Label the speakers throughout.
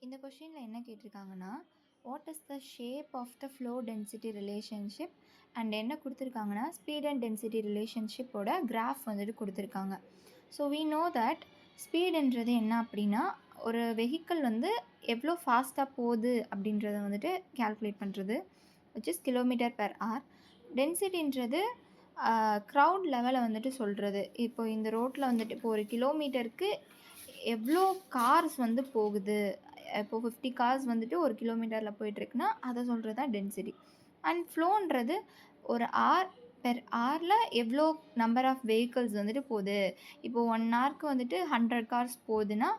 Speaker 1: இந்த கொஷினில் என்ன கேட்டிருக்காங்கன்னா, what is the shape of the flow density relationship and என்ன கொடுத்துருக்காங்கன்னா, ஸ்பீட் அண்ட் டென்சிட்டி ரிலேஷன்ஷிப்போட கிராஃப் வந்துட்டு கொடுத்துருக்காங்க. ஸோ வி நோ தட் ஸ்பீடுன்றது என்ன அப்படின்னா, ஒரு வெஹிக்கிள் வந்து எவ்வளோ ஃபாஸ்ட்டாக போகுது அப்படின்றத வந்துட்டு கேல்குலேட் பண்ணுறது, which is kilometer per hour. டென்சிட்டின்றது க்ரௌட் லெவலை வந்துட்டு சொல்கிறது. இப்போ இந்த ரோட்டில் வந்துட்டு இப்போ ஒரு கிலோமீட்டருக்கு எவ்வளோ கார்ஸ் வந்து போகுது, இப்போ 50 கார்ஸ் வந்துட்டு ஒரு கிலோமீட்டரில் போயிட்டுருக்குன்னா அதை சொல்கிறது தான் டென்சிட்டி. அண்ட் ஃப்ளோன்றது ஒரு பெர் ஹவரில் எவ்வளோ நம்பர் ஆஃப் வெஹிக்கிள்ஸ் வந்துட்டு போகுது. இப்போது 1 ஹவருக்கு வந்துட்டு 100 கார்ஸ் போகுதுன்னா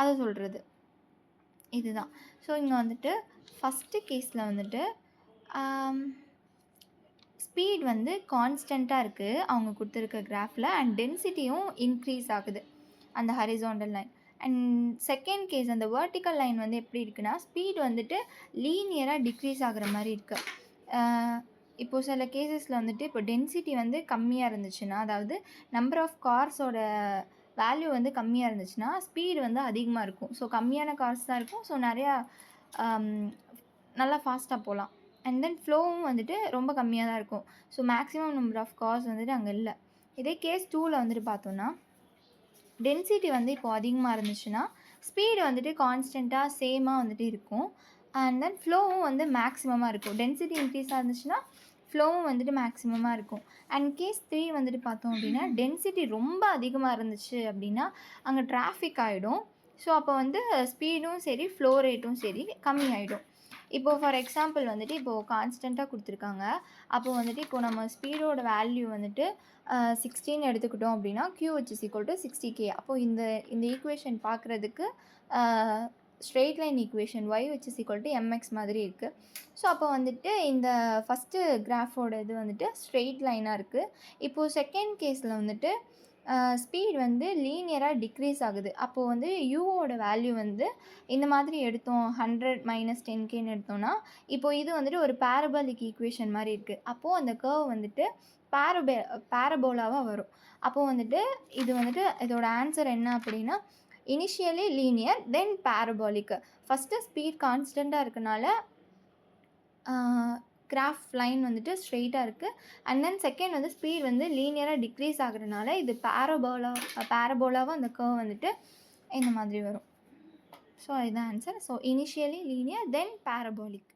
Speaker 1: அதை சொல்கிறது. இதுதான். ஸோ இங்கே வந்துட்டு ஃபஸ்ட்டு கேஸில் வந்துட்டு ஸ்பீட் வந்து கான்ஸ்டண்ட்டாக இருக்குது அவங்க கொடுத்துருக்க கிராஃபில், அண்ட் டென்சிட்டியும் இன்க்ரீஸ் ஆகுது அந்த horizontal line. And second case அந்த வெர்டிக்கல் லைன் வந்து எப்படி இருக்குன்னா, ஸ்பீட் வந்துட்டு லீனியராக டிக்ரீஸ் ஆகுற மாதிரி இருக்குது. இப்போது சில கேசஸில் வந்துட்டு இப்போ டென்சிட்டி வந்து கம்மியாக இருந்துச்சுன்னா, அதாவது நம்பர் ஆஃப் கார்ஸோட வேல்யூ வந்து கம்மியாக இருந்துச்சுன்னா ஸ்பீடு வந்து அதிகமாக இருக்கும். ஸோ கம்மியான கார்ஸ் தான் இருக்கும். ஸோ நிறையா நல்லா ஃபாஸ்ட்டாக போகலாம். அண்ட் தென் ஃப்ளோவும் வந்துட்டு ரொம்ப கம்மியாக தான் இருக்கும். So maximum number of cars வந்துட்டு அங்கே இல்லை. இதே கேஸ் 2ல் வந்துட்டு பார்த்தோன்னா, டென்சிட்டி வந்து இப்போது அதிகமாக இருந்துச்சுன்னா ஸ்பீடு வந்துட்டு கான்ஸ்டண்ட்டாக சேமாக வந்துட்டு இருக்கும். அண்ட் தென் ஃப்ளோவும் வந்து மேக்ஸிமமாக இருக்கும். டென்சிட்டி இன்க்ரீஸாக இருந்துச்சுன்னா ஃப்ளோவும் வந்துட்டு மேக்ஸிமமாக இருக்கும். அண்ட் கேஸ் 3 வந்துட்டு பார்த்தோம் அப்படின்னா, டென்சிட்டி ரொம்ப அதிகமாக இருந்துச்சு அப்படின்னா அங்கே டிராஃபிக் ஆகிடும். ஸோ அப்போ வந்து ஸ்பீடும் சரி ஃப்ளோ ரேட்டும் சரி கம்மியாயிடும். இப்போது ஃபார் எக்ஸாம்பிள் வந்துட்டு இப்போது கான்ஸ்டண்ட்டாக கொடுத்துருக்காங்க. அப்போது வந்துட்டு இப்போது நம்ம ஸ்பீடோட வேல்யூ வந்துட்டு 16 எடுத்துக்கிட்டோம் அப்படின்னா QH is equal to 60K. அப்போது இந்த ஈக்குவேஷன் பார்க்குறதுக்கு straight line equation y which is equal to mx மாதிரி இருக்குது. ஸோ அப்போ வந்துட்டு இந்த ஃபஸ்ட்டு கிராஃபோட இது வந்துட்டு ஸ்ட்ரெயிட் லைனாக இருக்குது. இப்போது செகண்ட் கேஸில் வந்துட்டு ஸ்பீட் வந்து லீனியராக டிக்ரீஸ் ஆகுது. அப்போது வந்து யூவோட வேல்யூ வந்து இந்த மாதிரி எடுத்தோம் 100 - 10Kன்னு எடுத்தோன்னா, இப்போது இது வந்துட்டு ஒரு பேரபோலிக் ஈக்குவேஷன் மாதிரி இருக்குது. அப்போது அந்த கர்வ் வந்துட்டு பேரபோலாவாக வரும். அப்போது வந்துட்டு இது வந்துட்டு இதோட ஆன்சர் என்ன அப்படின்னா, இனிஷியலி லீனியர் தென் பேரபோலிக். ஃபஸ்ட்டு ஸ்பீட் கான்ஸ்டண்ட்டாக இருக்கனால கிராஃப் லைன் வந்துட்டு ஸ்ட்ரெயிட்டாக இருக்குது. அண்ட் தென் செகண்ட் வந்து ஸ்பீட் வந்து லீனியராக டிக்ரீஸ் ஆகுறதுனால இது பேரபோலாவாக அந்த கர்வ் வந்துட்டு இந்த மாதிரி வரும். ஸோ இதுதான் ஆன்சர். ஸோ இனிஷியலி லீனியர் தென் பேரபோலிக்.